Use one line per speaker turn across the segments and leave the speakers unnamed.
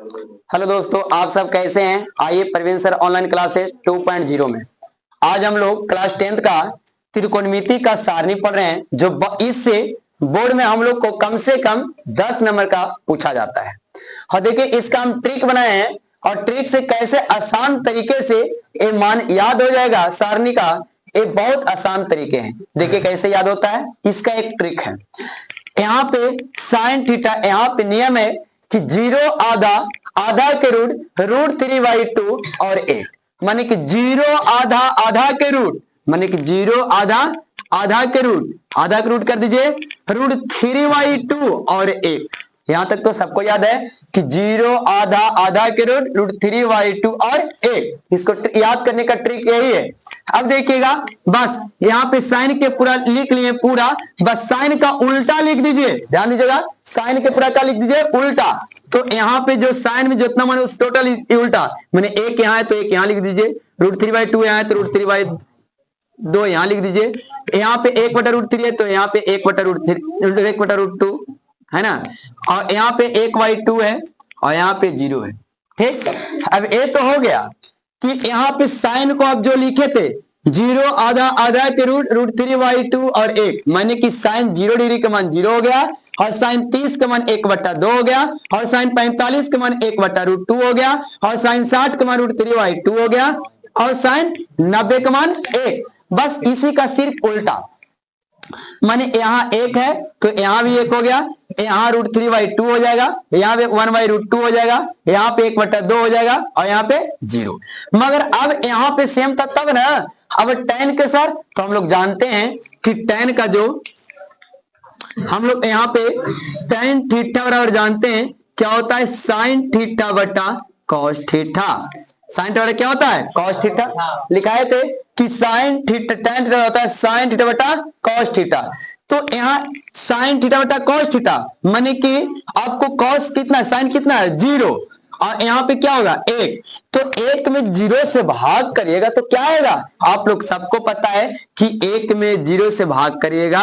Hello दोस्तों, आप सब कैसे हैं। आइए प्रवीण सर ऑनलाइन क्लासेस 2.0 में आज हम लोग क्लास 10th का त्रिकोणमिति का सारणी पढ़ रहे हैं, जो इससे बोर्ड में हम लोग को कम से कम 10 नंबर का पूछा जाता है। और देखिए, इसका हम ट्रिक बनाए हैं और ट्रिक से कैसे आसान तरीके से ये मान याद हो जाएगा सारणी का। ये बहुत आसान तरीके हैं। देखिए कैसे याद होता है, इसका एक ट्रिक है। यहाँ पे साइन थीटा, यहाँ पे नियम है कि 0 आधा, आधा के √3/2 और 1, माने कि 0 आधा, आधा के रूट, माने कि 0 आधा, आधा के रूट कर दीजिए √3/2 और 1। यहां तक तो सबको याद है कि 0 आधा, आधा के √3/2 और 1। इसको याद करने का ट्रिक यही है। अब देखिएगा, बस यहाँ पे साइन के पूरा लिख लिए, पूरा बस साइन का उल्टा लिख दीजिए। ध्यान दीजिएगा, साइन के पूरा का लिख दीजिए उल्टा। तो यहाँ पे जो साइन में जितना माने उस टोटल उल्टा, मैंने 1 यहाँ है तो 1 यहाँ लिख दीजिए, √3/2 यहाँ है तो √3/2 यहाँ लिख दीजिए। यहाँ पे 1/√3 है तो यहाँ पे 1/√2 है ना, और यहाँ पे 1/2 है और यहाँ पे 0 है। ठीक, अब ये तो हो गया कि यहाँ पे साइन को अब जो लिखे थे 0 आधा, आधा के √3/2 और 1, माने कि साइन 0 डिग्री का मान 0 हो गया, और साइन 30 का मान 1/2 हो गया, और साइन 45 का मान 1/√2 हो गया, और साइन 60 का मान √3/2 हो गया, और साइन 90 का मान 1। बस इसी का सिर्फ उल्टा, माने यहाँ 1 है तो यहाँ भी 1 हो गया, यहाँ √3/2 हो जाएगा, यहाँ पे 1/√2 हो जाएगा, यहाँ पे 1/2 हो जाएगा, और यहाँ पे 0। मगर अब यहाँ पे सेम था तब ना। अब tan के सर, तो हम लोग जानते हैं कि tan का जो हम लोग यहाँ पे tan थीटा बराबर जानते हैं क्या होता है, साइन थीटा बटा कॉस थीटा। साइन थीटा क्या होता है, कॉस थीटा। लिखाए थे कि साइन थीटा, tan थीटा होता है साइन थीटा बटा कॉस थीटा। तो यहाँ साइन थीटा बटा कॉस थीटा, माने कि आपको कॉस कितना है, साइन कितना है 0, और यहाँ पे क्या होगा 1। तो 1 में 0 से भाग करिएगा तो क्या आएगा, आप लोग सबको पता है कि 1 में 0 से भाग करिएगा,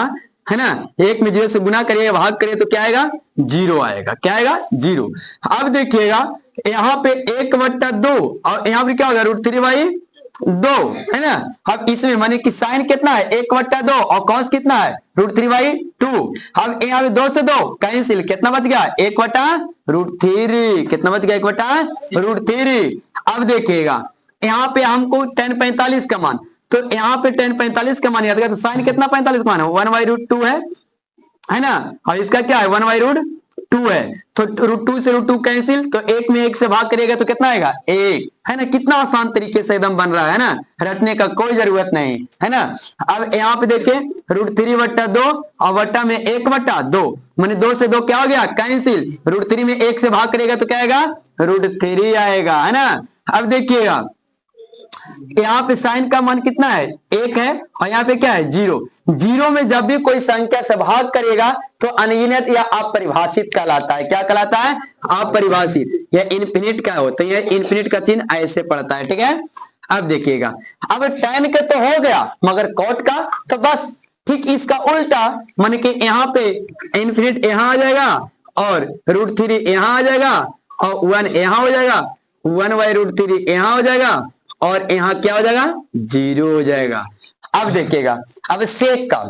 है ना, 1 में 0 से गुना करिएगा, भाग करिए तो क्या आएगा 0 आएगा। क्या आएगा 0। अब देखिएगा यहाँ पे 1/2 और यहाँ पे क्या होगा √3/2, है ना। अब इसमें माने कि साइन कितना है 1/2 और कॉस कितना है √3/2। अब यहाँ पे 2 से 2 कैंसिल, कितना बच गया 1/√3, कितना बच गया 1/√3। अब देखिएगा यहाँ पे हमको tan 45 का मान, तो यहाँ पे tan 45 का मान याद करें तो साइन कितना 45 का मान है 1/√2 है ना, और इसका क्या है 1/√2 है, तो √2 से √2 कैंसिल, तो 1 में 1 से भाग करिएगा तो कितना आएगा 1, है ना। कितना आसान तरीके से एकदम बन रहा है ना, रटने का कोई जरूरत नहीं है ना। अब यहाँ पे देखिए √3/2 और बट्टा में 1/2, माने 2 से 2 क्या हो गया कैंसिल, √3 में 1 से भाग करेगा तो क्या आएगा √3 आएगा, है ना। अब देखिएगा यहाँ पे साइन का मान कितना है 1 है, और यहाँ पे क्या है 0। 0 में जब भी कोई संख्या से भाग करेगा तो अनगिनत या अपरिभाषित कहलाता है। क्या कहलाता है, अपरिभाषित। यह इनफिनिट का होता है, यह इनफिनिट का चिन्ह ऐसे पड़ता है। ठीक है, अब देखिएगा, अब tan के तो हो गया, मगर cot का तो बस ठीक इसका उल्टा, माने कि यहाँ पे इनफिनिट यहाँ आ जाएगा और √3 यहाँ आ जाएगा, और 1 यहाँ हो जाएगा, 1/√3 यहाँ हो जाएगा, और यहाँ क्या हो जाएगा 0 हो जाएगा। अब देखिएगा, अब सेक का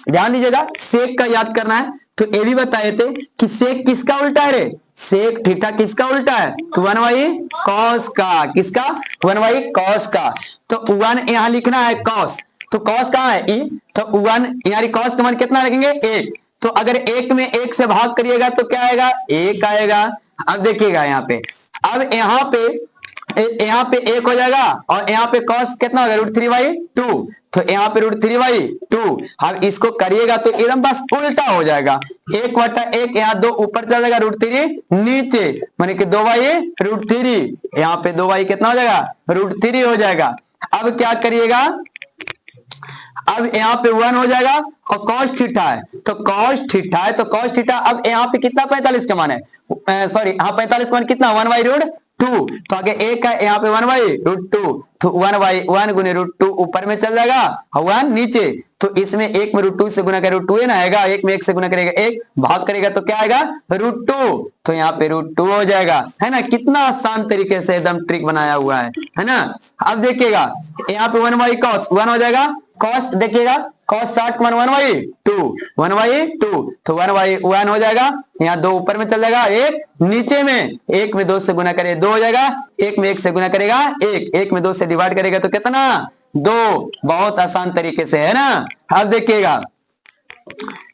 ध्यान दीजिएगा, सेक का याद करना है तो ये भी बताए थे कि सेक किसका उल्टा है रे, सेक थीटा किसका उल्टा है, तो 1/cos का, किसका 1/cos का। तो 1 यहाँ लिखना है cos, तो cos कहाँ है e, तो 1 यहाँ cos का मान कितना रखेंगे 1, तो अगर 1 में 1 से भाग करिएगा तो क्या आएगा 1 आएगा। अब देखिएगा यहाँ पे, अब यहाँ पे 1 हो जाएगा, और यहाँ पे cos कितना होगा √3/2, तो यहाँ पे √3/2। अब इसको करिएगा तो एकदम बस उल्टा हो जाएगा, 1/1 यहाँ 2 ऊपर चल जाएगा, √3 नीचे, माने कि 2/√3, यहाँ पे 2 कितना हो जाएगा √3 हो जाएगा। अब क्या करिएगा, अब यहाँ पे 1 हो जाएगा, और cos थीटा है तो cos थीटा है तो cos थीटा। अब यहाँ पे कितना 45 का मान है, सॉरी हाँ 45 का मान कितना 1/2, तो आगे 1 है, यहाँ पे 1/√2, तो 1/1 गुने √2 ऊपर में चल जाएगा और 1 नीचे, तो इसमें 1 में √2 से गुना करेगा √2n आएगा, 1 में 1 से गुना करेगा 1, भाग करेगा तो क्या आएगा √2, तो यहाँ पे √2 हो जाएगा, है ना। कितना आसान तरीके से एकदम ट्रिक बनाया हुआ है ना। अब देखिएगा यहाँ पे 1/cos 1 हो जाएगा, cos देखिएगा cos 60 का मान 1/2, 1/2 तो 1/1 हो जाएगा, यहाँ 2 ऊपर में चल जाएगा, 1 नीचे में, 1 में 2 से गुना करेगा 2 हो जाएगा, 1 में 1 से गुना करेगा 1, 1 में 2 से डिवाइड करेगा तो कितना 2, बहुत आसान तरीके से, है ना। अब देखिएगा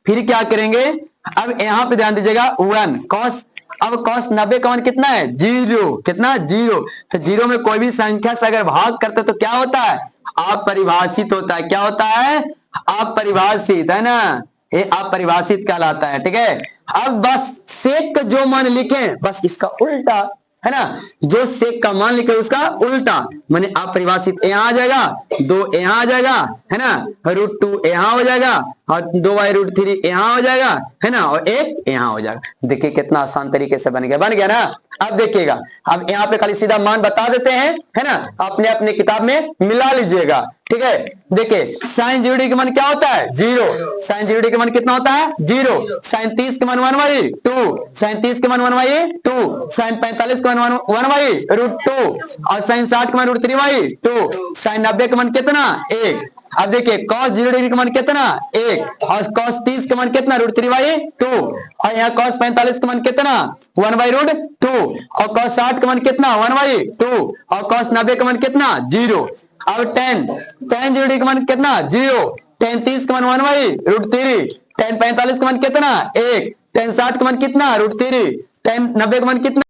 फिर क्या करेंगे, अब यहाँ पे ध्यान दीजिएगा 1 cos, अब cos 90 का मान कितना है 0, कितना 0, तो 0 में कोई भी संख्या से अगर भाग करते तो क्या होता है अपरिभाषित होता है, क्या होता है अपरिभाषित, है ना, ये अपरिभाषित कहलाता है, ठीक है। अब बस सेक का जो मान लिखे बस इसका उल्टा, है ना, जो सेक का मान लिखे उसका उल्टा, माने अपरिभाषित यहाँ आ जाएगा, 2 यहाँ आ जाएगा, है ना, √2 यहाँ हो जाएगा और 2/√3 यहाँ हो जाएगा, है ना, और 1 यहाँ हो जाएगा। देखिए कितना आसान तरीके से बन गया ना। अब देखिएगा, अब यहाँ पे खाली सीधा मान बता देते हैं, है ना, अपने अपने किताब में मिला लीजिएगा, ठीक है। देखिए sin 0 का मान क्या होता है 0, sin 0 का मान कितना होता है 0, sin 30 के मान 1/2, sin 30 के मान 1/2, sin 45 के मान 1/√2 और sin 60 के मान √3/2, sin 90 के मान कितना 1। अब देखिए cos 0 का मान कितना 1 और cos 30 का मान कितना √3/2 और यहाँ cos 45 का मान कितना 1/√2 और cos 60 का मान कितना 1/2 और cos 90 का मान कितना 0। अब tan 0 का मान कितना 0, tan 30 का मान 1/√3, tan 45 का मान कितना 1, tan 60 का मान कितना √3, tan 90 का मान कितना।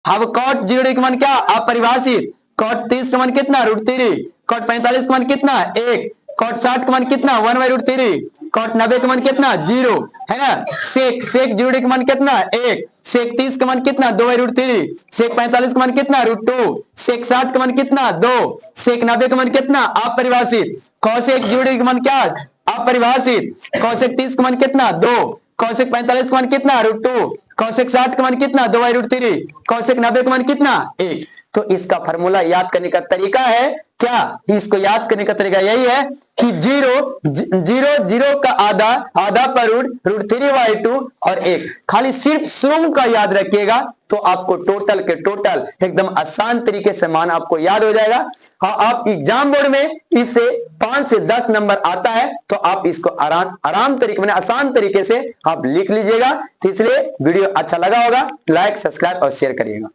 अब cot 0 का मान क्या अपरिभाषित, cot 30 का मान कितना √3, cot 45 का मान कितना 1, cot 60 का मान कितना 1/√3, cot 90 का मान कितना 0, है ना। sec 0 का मान कितना 1, sec 30 का मान कितना 2/√3, sec 45 का मान कितना √2, sec 60 का मान कितना 2, sec 90 का मान कितना अपरिभाषित, cosec 0 का मान क्या अपरिभाषित, cosec 30 का मान कितना 2, cosec 45 का मान कितना √2, cosec 60 का मान कितना 2/√3, cosec 90 का मान कितना 1। तो इसका फार्मूला याद करने का तरीका है क्या, इसको याद करने का तरीका यही है कि 0 का आधा पर √3/2 और 1, खाली सिर्फ सम का याद रखिएगा तो आपको टोटल के टोटल एकदम आसान तरीके से मान आपको याद हो जाएगा। हाँ, आप एग्जाम बोर्ड में इससे 5 से 10 नंबर आता है तो आप इसको आराम तरीके में आसान तरीके से आप लिख लीजिएगा। तो इसलिए वीडियो अच्छा लगा होगा लाइक सब्सक्राइब और शेयर करिएगा।